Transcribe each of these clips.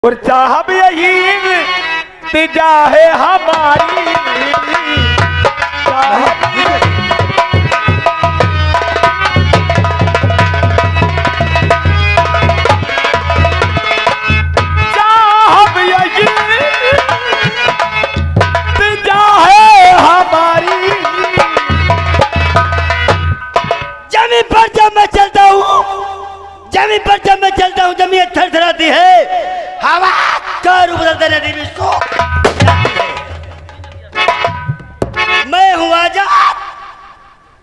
और चाहब यही तिजा है हमारी चाहब यही तिजा है हमारी। जमीन पर जब मैं चलता हूँ, जमीन पर जब मैं चलता हूँ, जमीन थरथराती है, हवा का रूप बदलते नदी में सूख जाती है। मैं हूँ आजाद,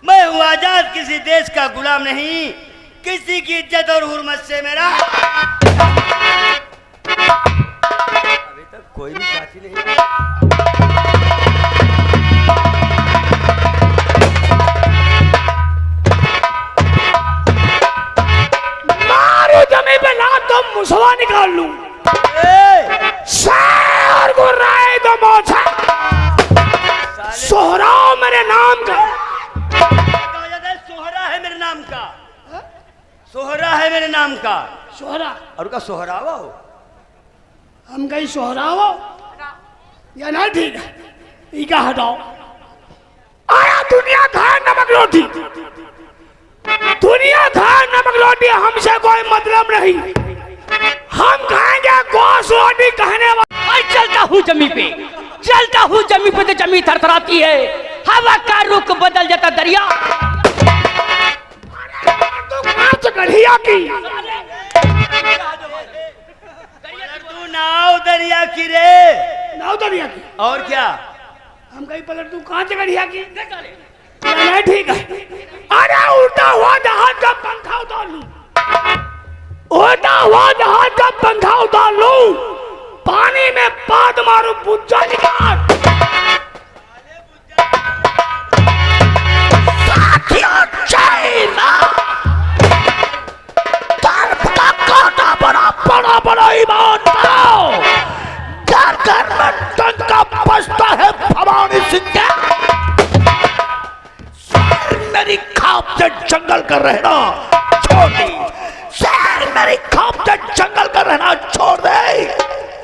मैं हूँ आजाद, किसी देश का गुलाम नहीं, किसी की इज्जत और हुर्मत से मेरा अभी तक कोई भी साथी नहीं। जमीन पे ला तो मुसवा निकाल लूं, शेर को राय दो मोछा, सोहरा मेरे नाम का। कहा जाता है सोहरा है मेरे नाम का, सोहरा है मेरे नाम का। सोहरा और का सोहरावा हो, हम कहीं सोहरा हो या ना, ठीक है इका हटाओ। आया दुनिया खाए नमक रोटी, दुनिया खाए नमक रोटी, हमसे कोई मतलब नहीं, हम खाएंगे गोश्त रोटी कहने वाला। चलता हूँ जमी पे, चलता हूँ जमी पे तो जमी थरथराती है, हवा का रुख बदल जाता दरिया। तो कांच गढ़िया की तू नाव दरिया की रे, नाव दरिया की, और क्या हम कहीं पलट तू कांच गढ़िया की नहीं, ठीक है। अरे उल्टा हुआ जहाज का पंखा उतार लूं, उल्टा हुआ जहाज का पंखा उतार लूं, पानी में पाद मारू बुझा निकाल। साथियों चाइना का काटा बड़ा बड़ा बड़ा ईमान पाओ, घर घर में टंका बजता है भवानी सिंह का। मेरी खाप से जंगल का रहना छोड़ दे, शेर मेरी खाप से जंगल का रहना छोड़ दे,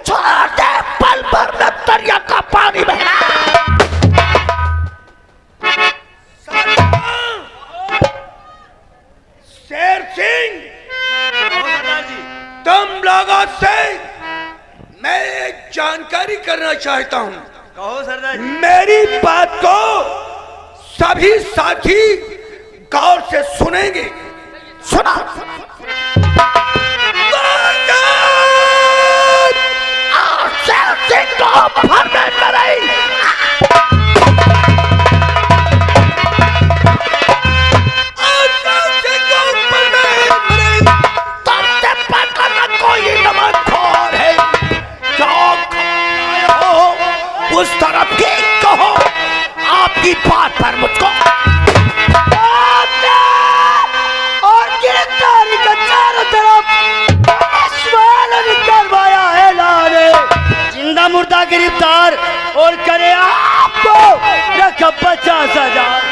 छोड़ दे, पल भर में दरिया का पानी बहना। शेर सिंह, तुम लोगों से मैं एक जानकारी करना चाहता हूं। कहो सरदार जी। मेरी बात को सभी साथी गौर से सुनेंगे। सुना, उस तरफ की कहो, आपकी बात पर मुझको और गिरफ्तारी का चारों तरफ करवाया है लाने, जिंदा मुर्दा गिरफ्तार और करे आपको रखा 50,000।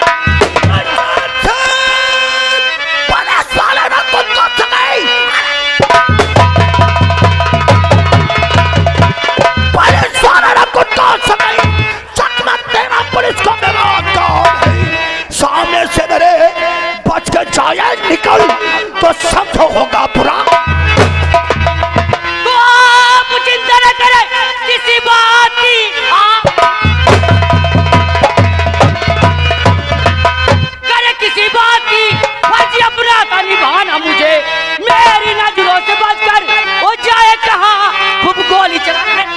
सामने से मेरे बच के जाए निकल तो समझो होगा बुरा। तो आप चिंता न करें किसी बात की, करे किसी बात की, फर्ज अपना था निभाना मुझे, मेरी नजरों से बचकर वो जाए कहाँ, खूब गोली चलाने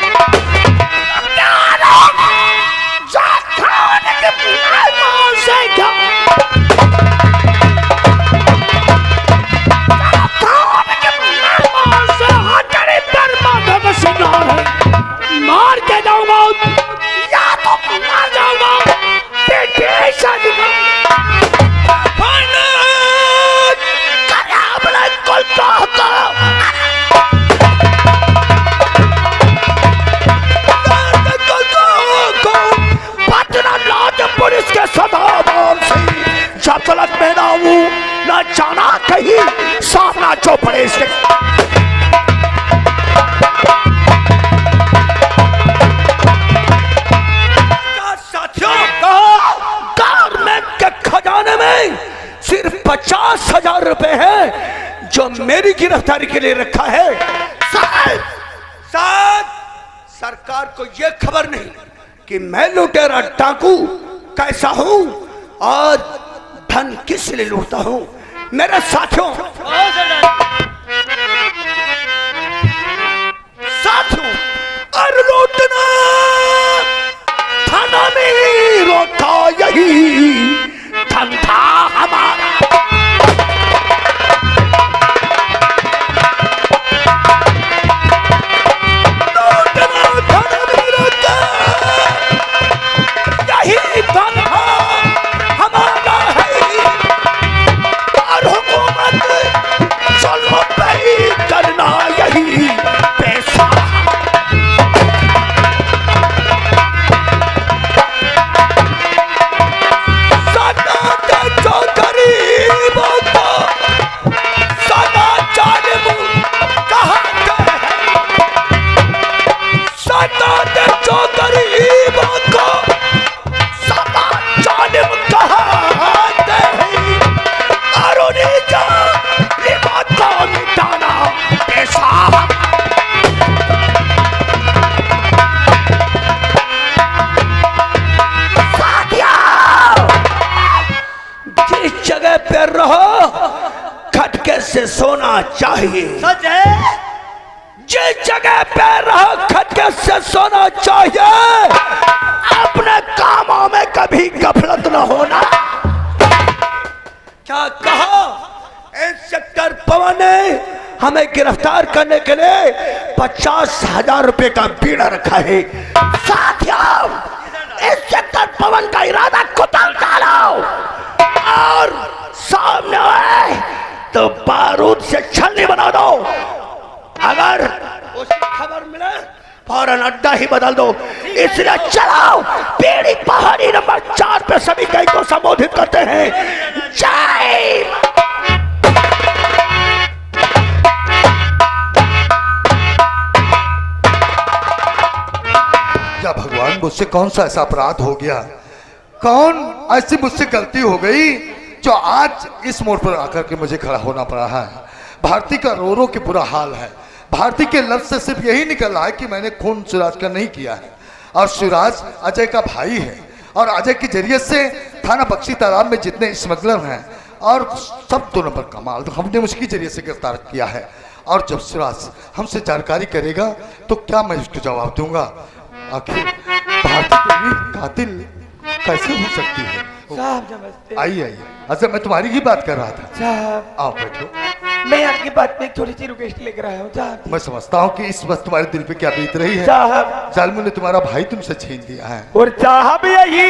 मार के जाऊंगा या तो मार जाऊंगा, जो मेरी गिरफ्तारी के लिए रखा है, शायद सरकार को यह खबर नहीं कि मैं लुटेरा डाकू कैसा हूं और धन किस लिए लूटता हूं। मेरे साथियों और लूटना थाना में रोका, यही धंधा हमारा। करना यही पैसा। सदा जो गरीबों को सदा जालिम कहते हैं, सदा जो गरीबों को सदा जालिम कहते हैं, और उन्हें जालिमों को मिटाना पैसा। जिस जगह पे रहो खटके से सोना चाहिए। सच है। जिस जगह पे रहो खटके से सोना चाहिए। अपने कामों में कभी गफलत न होना। क्या कहा? इंस्पेक्टर पवन ने हमें गिरफ्तार करने के लिए 50,000 रुपए का बीड़ा रखा है। साथियों, इंस्पेक्टर पवन का इरादा कुतल डालो और सामने आए तो बारूद से छलनी बना दो। अगर उसकी खबर मिले फौरन अड्डा ही बदल दो। इसलिए चलाओ पीड़ी पहाड़ी नंबर 4 पे सभी कई को संबोधित करते हैं। जय क्या भगवान, मुझसे कौन सा ऐसा अपराध हो गया, कौन ऐसी मुझसे गलती हो गई जो आज इस मोड़ पर आकर के मुझे खड़ा होना पड़ा है। भारती का रो रो के बुरा हाल है। भारती के लफ्ज से सिर्फ यही निकल रहा है कि मैंने खून शिवराज का नहीं किया है, और शिवराज अजय का भाई है, और अजय के जरिए से थाना बख्शी तालाब में जितने स्मगलर हैं और सब 2 नंबर का माल हमने उसके जरिए से गिरफ्तार किया है। और जब शिवराज हमसे जानकारी करेगा तो क्या मैं उसको जवाब दूंगा। आखिर भारती की कातिल कैसे हो सकती है? साहब नमस्ते। आइए आइए। अच्छा, मैं तुम्हारी ही बात कर रहा था। साहब आओ बैठो। मैं आपकी बात में एक थोड़ी सी रिक्वेस्ट लेकर आया हूँ साहब। मैं समझता हूँ कि इस वक्त तुम्हारे दिल पे क्या बीत रही है। साहब जालिमों ने तुम्हारा भाई तुमसे छीन लिया है। और साहब यही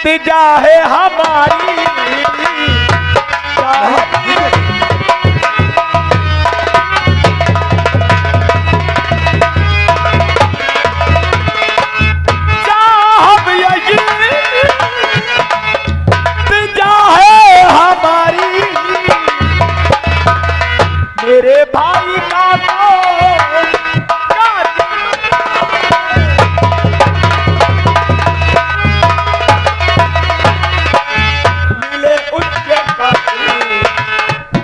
तिजा है हमारी। साहब यही तिजा है हमारी। मेरे भाई का मिले उसके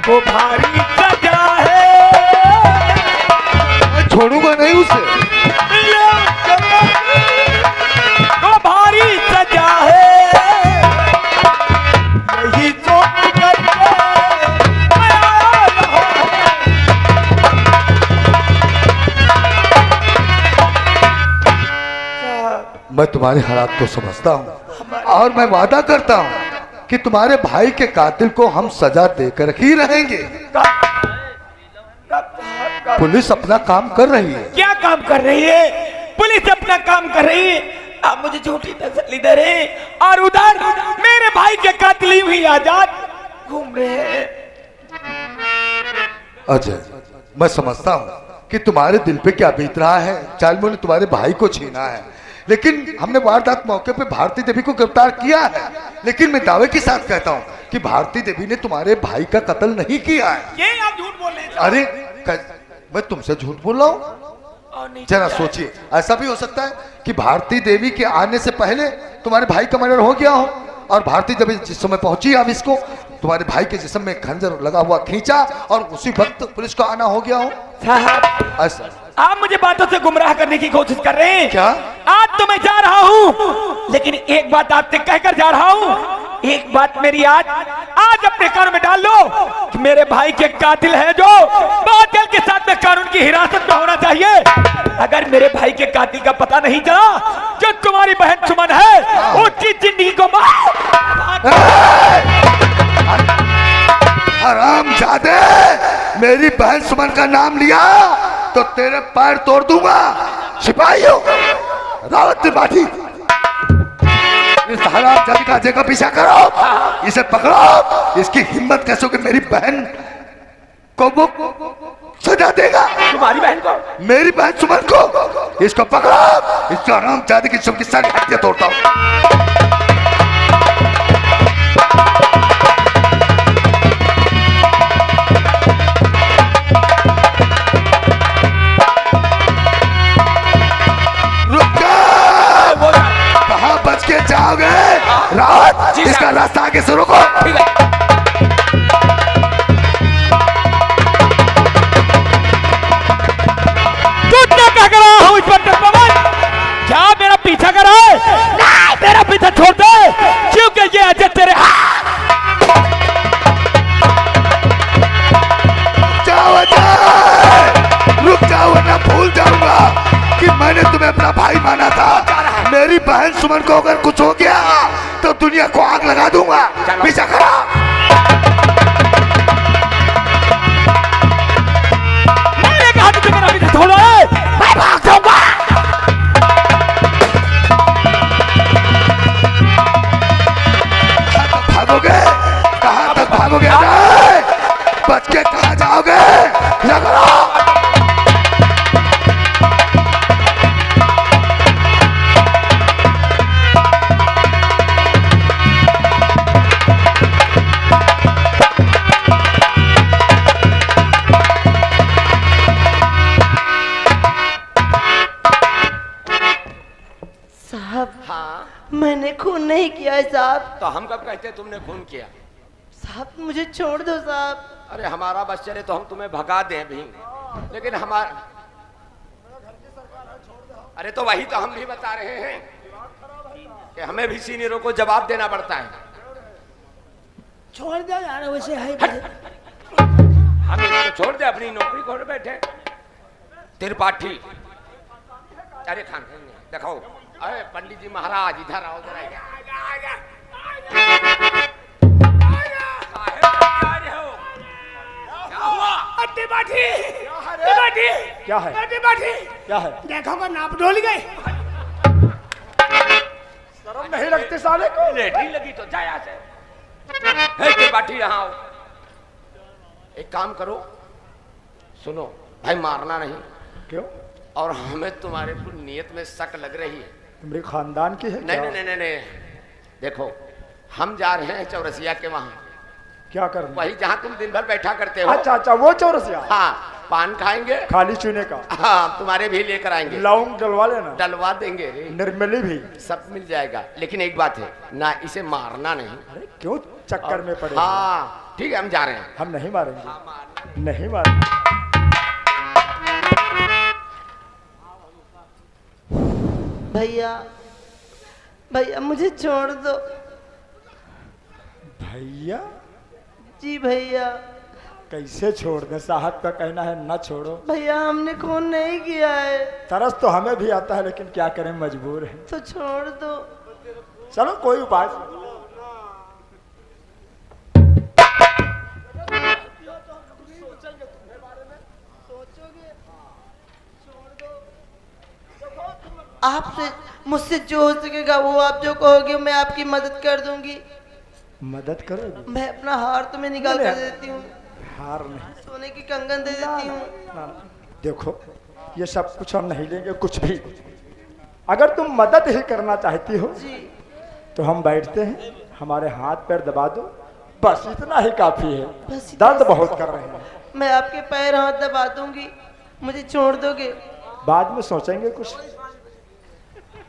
को भारी सजा है। मैं छोड़ूंगा नहीं उसे। मिले उसके को भारी सजा है। यही सोच करके मैं तुम्हारे हालात को समझता हूँ और मैं वादा करता हूँ कि तुम्हारे भाई के कातिल को हम सजा देकर ही रहेंगे। पुलिस अपना काम कर रही है। क्या काम कर रही है? पुलिस अपना काम कर रही है। आप मुझे झूठी तसल्ली दे रहे हैं और उधर मेरे भाई के कातिल हुई आजाद घूम रहे हैं। अजय, मैं समझता हूँ कि तुम्हारे दिल पे क्या बीत रहा है। जालिमों ने तुम्हारे भाई को छीना है, लेकिन हमने वारदात मौके पे भारती देवी को गिरफ्तार किया है। लेकिन मैं दावे के साथ कहता हूँ कि भारती देवी ने तुम्हारे भाई का कत्ल नहीं किया है। ये आप झूठ बोल रहे हैं। अरे मैं तुमसे झूठ बोल रहा हूँ? जरा सोचिए, ऐसा भी हो सकता है कि भारती देवी के आने से पहले तुम्हारे भाई का मर्डर हो गया हो और भारती देवी जिस समय पहुंची ऑफिस को तुम्हारे भाई के जिस्म में खंजर लगा हुआ खींचा और उसी वक्त पुलिस को आना हो गया हो। साहब ऐसा आप मुझे बातों से गुमराह करने की कोशिश कर रहे हैं। क्या? आज तो मैं जा रहा हूँ, लेकिन एक बात आपसे कहकर जा रहा हूँ। एक बात मेरी आज अपने कानों में डाल लो कि मेरे भाई के कातिल है जो बहुत जल्द के साथ में कानून की हिरासत में होना चाहिए। अगर मेरे भाई के कातिल का पता नहीं चला, जो तुम्हारी बहन सुमन है उसकी जिंदगी को मार। हरामजादे, मेरी बहन सुमन का नाम लिया तो तेरे पैर तोड़ दूंगा। सिपाहियों, रावत त्रिपाठी, इस हरामजादे का जगह पीछा करो, इसे पकड़ो। इसकी हिम्मत कैसे कि मेरी बहन को वो सजा देगा। तुम्हारी बहन को? मेरी बहन सुमन को। इसको पकड़ो, इसको हरामजादे की सबकी सारी हड्डियां तोड़ता हूं। जाओगे रावत, इसका रास्ता आगे से रोको। तू क्या कर रहा हूँ इंस्पेक्टर पवन? क्या मेरा पीछा कर रहा है? नहीं, मेरा पीछा छोड़ दे, क्योंकि ये अजय तेरे रुक जाओ वरना भूल जाऊंगा कि मैंने तुम्हें अपना भाई माना था। मेरी बहन सुमन को अगर कुछ हो गया तो दुनिया को आग लगा दूंगा। पीछा करो। मैंने कहा तुझे मेरा पीछा छोड़ो, मैं भाग जाऊंगा। भागोगे? कहां तक भागोगे? बच के कहां जाओगे? मैंने खून नहीं किया है साहब। तो हम कब कहते तुमने खून किया? साहब मुझे छोड़ दो साहब। अरे हमारा बस चले तो हम तुम्हें भगा दें भी, लेकिन हमारा, अरे तो वही तो हम भी बता रहे हैं कि हमें भी सीनियरों को जवाब देना पड़ता है। छोड़ दो यार, वैसे है हम इसको छोड़ दे, अपनी नौकरी खोल बैठे। त्रिपाठी, अरे खान देखो, अरे पंडित जी महाराज इधर आओ जरा। क्या है? क्या है? देखो का नाप डोल गए। शर्म नहीं लगती साले को? लेटी लगी तो जाया से। हे त्रिपाठी यहाँ आओ। एक काम करो, सुनो भाई, मारना नहीं। क्यों? और हमें तुम्हारे नीयत में शक लग रही है। तुम्हारे खानदान की है? नहीं नहीं नहीं नहीं, देखो हम जा रहे हैं चौरसिया के वहाँ। क्या करना? वही जहाँ तुम दिन भर बैठा करते हो। अच्छा अच्छा, वो चौरसिया। हाँ, पान खाएंगे, खाली चूने का। हाँ तुम्हारे भी लेकर आएंगे। लौंग डलवा लेना। डलवा देंगे, निर्मली भी सब मिल जाएगा। लेकिन एक बात है ना, इसे मारना नहीं। अरे क्यों चक्कर में पड़े? हाँ ठीक है, हम जा रहे हैं। हम नहीं मारेंगे। नहीं मारेंगे। भैया भैया मुझे छोड़ दो। भैया? जी भैया। कैसे छोड़ दे? साहब का कहना है ना छोड़ो। भैया हमने खून नहीं किया है। तरस तो हमें भी आता है, लेकिन क्या करें, मजबूर है। तो छोड़ दो। चलो कोई उपाय। आपसे मुझसे जो हो सकेगा वो आप जो कहोगे मैं आपकी मदद कर दूंगी। मदद करोगे? मैं अपना हार तुम्हें निकाल कर देती हूँ। हार नहीं, सोने की कंगन दे देती हूँ। देखो ये सब कुछ हम नहीं लेंगे, कुछ भी। अगर तुम मदद ही करना चाहती हो जी तो हम बैठते हैं, हमारे हाथ पैर दबा दो, बस इतना ही काफी है। बस दर्द बहुत कर रहे हैं। मैं आपके पैर हाथ दबा दूंगी, मुझे छोड़ दोगे? बाद में सोचेंगे कुछ।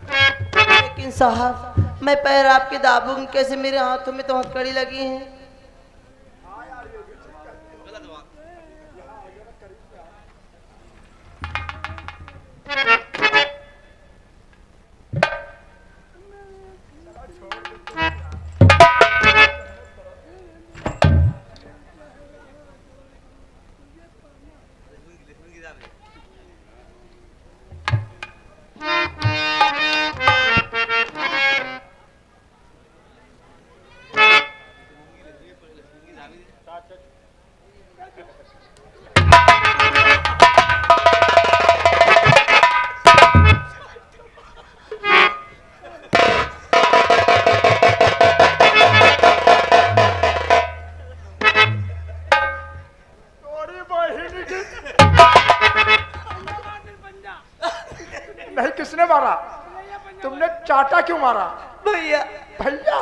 लेकिन साहब मैं पैर आपके दाबूंगी कैसे? मेरे हाथों में तो हथकड़ी लगी है। नहीं, किसने मारा? तुमने चाटा क्यों मारा? भैया भैया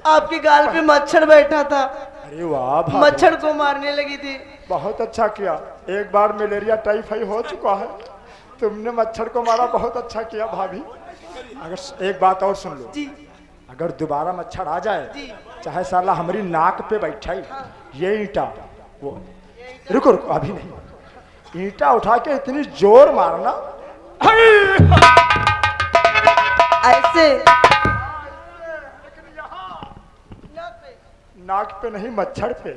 आपकी गाल पे मच्छर बैठा था, अरे वाह भाभी, मच्छर को मारने लगी थी। बहुत अच्छा किया। एक बार मलेरिया टाइफाइड हो चुका है, तुमने मच्छर को मारा, बहुत अच्छा किया भाभी। अगर एक बात और सुन लो जी अगर दोबारा मच्छर आ जाए जी। चाहे साला हमारी नाक पे बैठा ही ये ईंटा वो रुको रुको अभी नहीं, ईंटा उठा के इतनी जोर मारना ऐसे नाक पे नहीं मच्छर पे,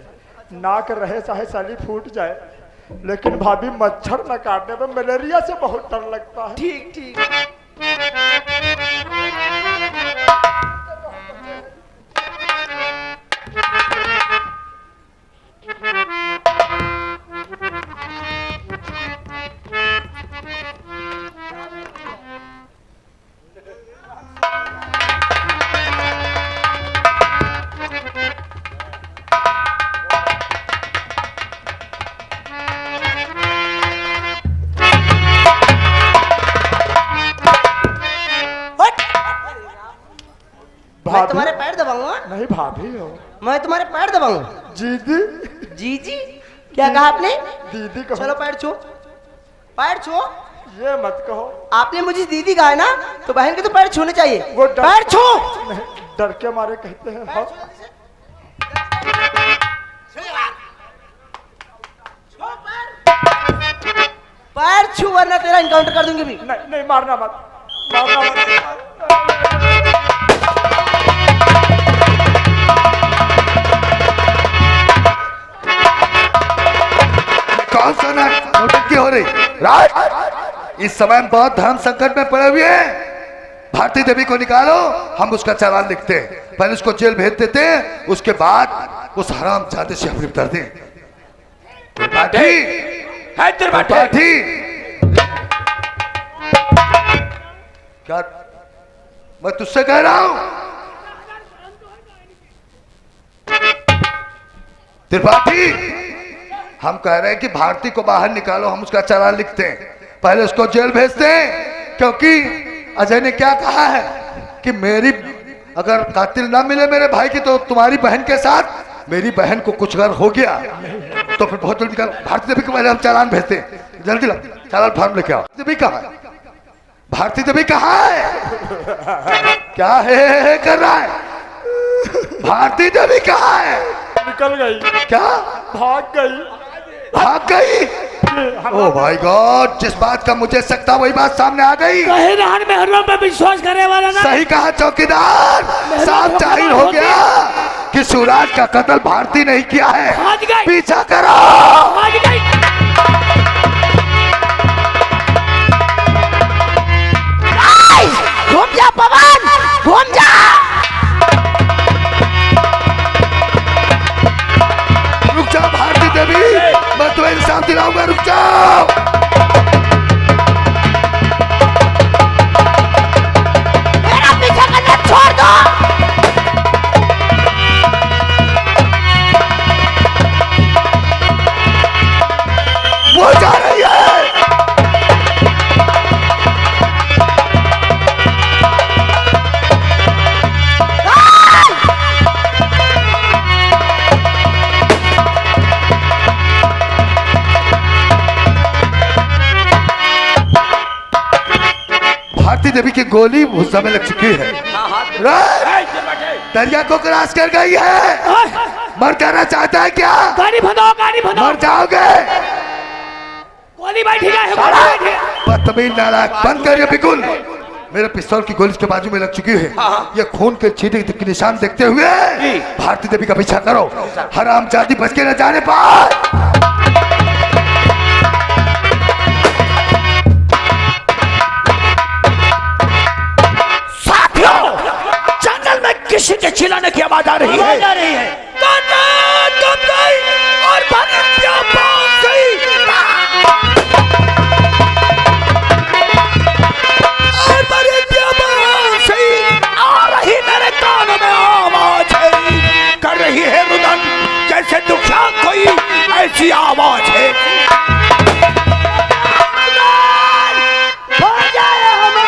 नाक रहे चाहे साली फूट जाए, लेकिन भाभी मच्छर न काटने में मलेरिया से बहुत डर लगता है। ठीक ठीक। मैं भाभी तुम्हारे पैर दबाऊंगा, नहीं भाभी हो, मैं तुम्हारे पैर दबाऊंगा। दीदी जी जी क्या कहा आपने? दीदी कहो। चलो पैर छू, पैर छू। ये मत कहो, आपने मुझे दीदी कहा है ना, तो बहन के तो पैर छूने चाहिए। वो डर- पैर छू। नहीं, डर के मारे कहते हैं हाँ। पैर छू वरना तेरा इनकाउंटर कर दूंगी भी। नहीं नहीं मारना मत, मारना मत। कौन सा नौटंकी हो रही राज? इस समय हम बहुत धर्म संकट में पड़े हुए हैं। भारती देवी को निकालो, हम उसका चालान लिखते हैं, पहले उसको जेल भेज देते हैं, उसके बाद उस हराम जाते से अपनी उतरते हैं। त्रिपाठी है त्रिपाठी, त्रिपाठी क्या मैं तुझसे कह रहा हूं? त्रिपाठी हम कह रहे हैं कि भारती को बाहर निकालो, हम उसका चालान लिखते हैं, पहले उसको जेल भेजते हैं, क्योंकि अजय ने क्या कहा है कि मेरी अगर कातिल ना मिले मेरे भाई की तो तुम्हारी बहन के साथ मेरी बहन को कुछ अगर हो गया तो फिर बहुत जल्दी भारती देवी को पहले हम चालान भेजते हैं। जल्दी ला चालान फॉर्म लेके आओ। देवी कहाँ है? भारती देवी कहाँ है? क्या है कर रहा है? भारती देवी कहाँ है? निकल गई, क्या भाग गई। भाग गई? ओ भाई गॉड, जिस बात का मुझे शक था वही बात सामने आ गई। कहे रहन मेहरों पे विश्वास करे वाला ना। सही कहा चौकीदार, साफ जाहिर हो गया कि सूरज का कत्ल भारती नहीं किया है। भाग गई। पीछा करो। भाग गई। घूम जा पवन, घूम जा। रुक जाओ भारती देवी, मैं तुम्हें इंसाफ दिलाऊंगा, रुक जाओ। मेरा पीछा करना छोड़ दो। वो जा रही है। भारती देवी की गोली भुस्सा में लग चुकी है। दरिया को क्रॉस कर गई है। मर जाना चाहता है क्या? गाड़ी भगाओ, गाड़ी भगाओ। मर जाओगे। गोली बैठी है, गोली बैठी है। बदतमीज नालायक, बंद कर ये बिल्कुल। मेरे पिस्तौल की गोली इसके बाजू में लग चुकी है। ये खून के छींटे के निशान देखते हुए भारती देवी का पीछा करो, हराम जाति बच के न जाने पाए। जंगल में किसी के चिल्लाने की आवाज आ रही है। और भरतिया बांसी। और भरतिया बांसी आ रही मेरे कानों में आवाज है, कर रही है रुदन जैसे दुखिया कोई ऐसी आवाज है। हो जाए हमारा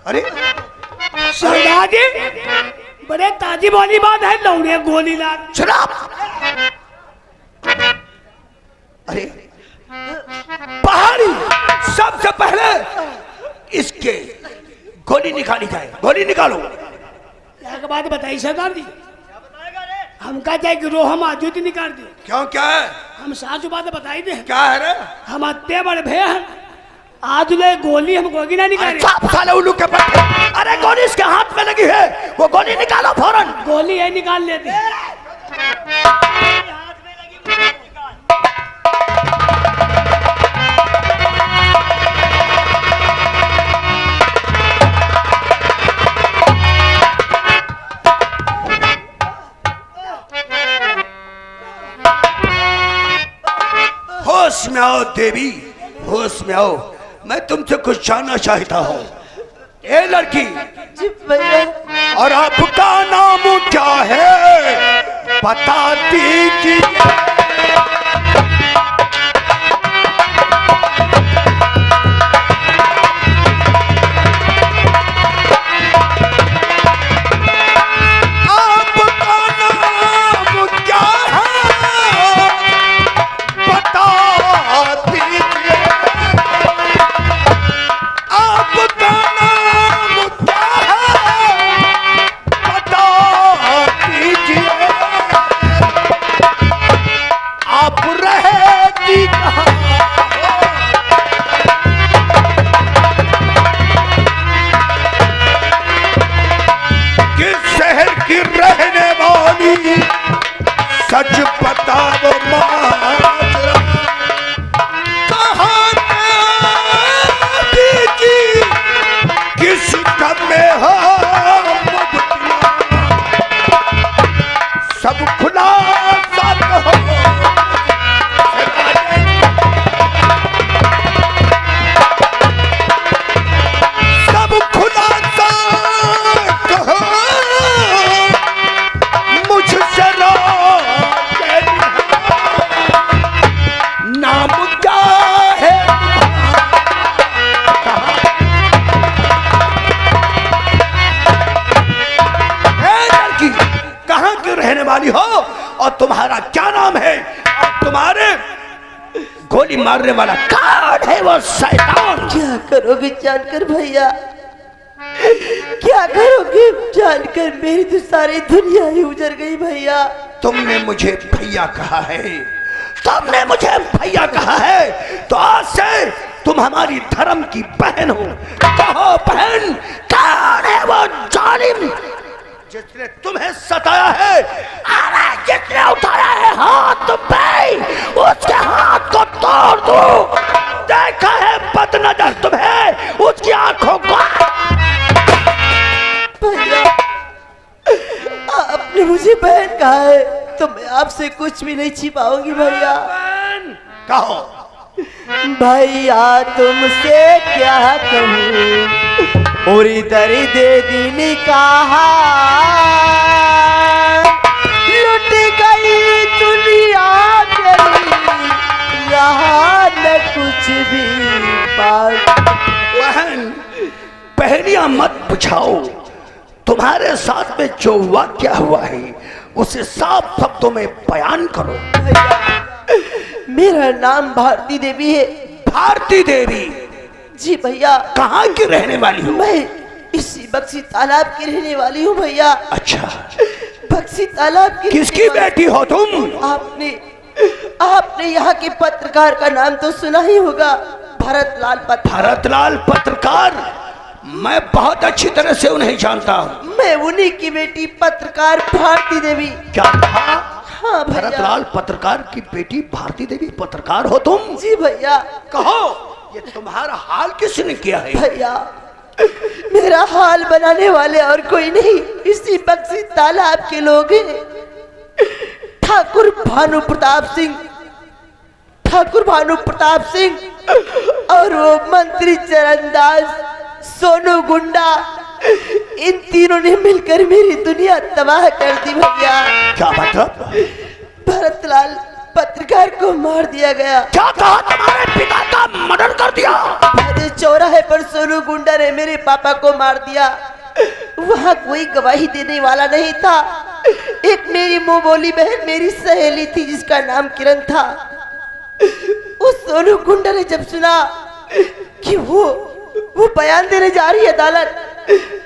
अरे सरदार जी बड़े ताजी वाली बात है, लौड़े गोली लाग। शराब। अरे पहाड़ी, सबसे पहले इसके गोली निकाली जाए। गोली निकालो। एक बात बताइए सरदार जी, हम का चाहे कि रोह हम आजूती निकाल दे। क्यों, क्या है? हम सासू बात बताई दे, क्या है रे? हम अत्ते बड़े भे हैं, आज ले गोली हम गोगी ना निकाले। साफ साले उल्लू के पट्टे। अरे गोली इसके हाथ में लगी है, वो गोली निकालो फौरन। गोली है निकाल लेते। होश में आओ देवी, होश में आओ। मैं तुमसे कुछ जानना चाहता हूँ। ए लड़की, जी भैया। और आपका नाम क्या है बता दीजिए। आपका नाम क्या है बता दीजिए। आपका नाम क्या है बता दीजिए। आप रहेगी कहाँ? किस शहर की रहने वाली? सच बताओ माजरा। कहाँ बीती? किस गम में हो मुबतला? सब खुलासा कहो। सब खुलासा कहो। मुझसे नाम क्या है? लड़की, कहाँ की रहने वाली हो और तुम्हारा क्या नाम है? और तुम्हारे गोली मारने वाला कौन है? वो शैतान। क्या करोगे जानकर भैया? क्या करोगे जानकर? मेरी तो सारी दुनिया ही उजड़ गई भैया। तुमने मुझे भैया कहा है, तुमने मुझे भैया कहा है, तो आज से तुम हमारी धर्म की बहन हो। कहो बहन, कौन है वो जालिम जिसने तुम्हें सताया है? अरे जिसने उठाया है हाथ तुम पे, उसके हाथ को तोड़ दो। देखा है बदनजर तुम्हें, उसकी आंखों को। भैया आपने मुझे बहन कहा है तो मैं आपसे कुछ भी नहीं छिपाऊंगी भैया। कहो भैया तुमसे क्या कहूँ, और इधर दे दिल कहा। लुट गई दुनिया मेरी, यहाँ न कुछ भी पाऊं। बहन, पहेलियां मत बुझाओ। तुम्हारे साथ में जो वाक्य हुआ है उसे साफ शब्दों में बयान करो। मेरा नाम भारती देवी है। भारती देवी? जी भैया। कहाँ की रहने वाली हो? मैं इसी बक्सी तालाब की रहने वाली हूँ भैया। अच्छा, बक्सी तालाब की किसकी बेटी हो तुम? आपने यहाँ के पत्रकार का नाम तो सुना ही होगा, भरतलाल पत्रकार। भरतलाल पत्रकार? मैं बहुत अच्छी तरह से उन्हें जानता हूँ। मैं उन्हीं की बेटी पत्रकार भारती देवी। क्या कहा? हाँ भैया। भरतलाल पत्रकार की बेटी भारती देवी पत्रकार हो तुम? जी भैया। कहो, ये तुम्हारा हाल किसने किया है? भैया मेरा हाल बनाने वाले और कोई नहीं, इसी बक्सी तालाब के लोग हैं। ठाकुर भानु प्रताप सिंह, ठाकुर भानु प्रताप सिंह और वो मंत्री चरणदास, सोनू गुंडा, इन तीनों ने मिलकर मेरी दुनिया तबाह कर दी भैया। क्या मतलब? भरतलाल पत्रकार को मार दिया गया। क्या कहा? तुम्हारे पिता का मर्डर कर दिया? अरे चौराहे पर सोनू गुंडा ने मेरे पापा को मार दिया। वहाँ कोई गवाही देने वाला नहीं था। एक मेरी मुंह बोली बहन मेरी सहेली थी जिसका नाम किरण था। उस सोनू गुंडा ने जब सुना कि वो बयान देने जा रही है अदालत,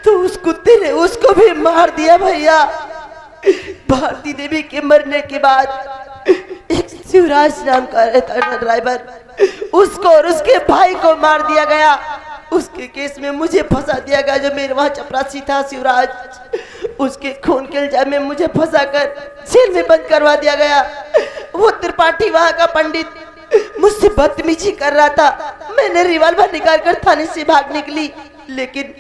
तो उस कुत्ते ने उसको भी मार दिया भैया। भारती देवी के मरने के बाद एक शिवराज नाम का रहता था ड्राइवर, उसको और उसके भाई को मार दिया गया। उसके केस में मुझे फंसा दिया गया। जो मेरे वहां चपरासी था शिवराज, उसके खून के इल्जाम में मुझे फंसाकर जेल में बंद करवा दिया गया। वो त्रिपाठी वहां का पंडित मुझसे बदतमीजी कर रहा था। मैंने रिवॉल्वर निकाल कर थाने से भाग निकली, लेकिन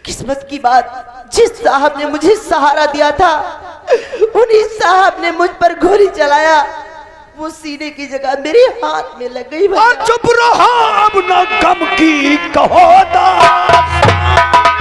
किस्मत की बात, जिस साहब ने मुझे सहारा दिया था उन्हीं साहब ने मुझ पर गोली चलाया। वो सीने की जगह मेरे हाथ में लग गई। चुप रहो, अब ना गम की कहो दास्तां।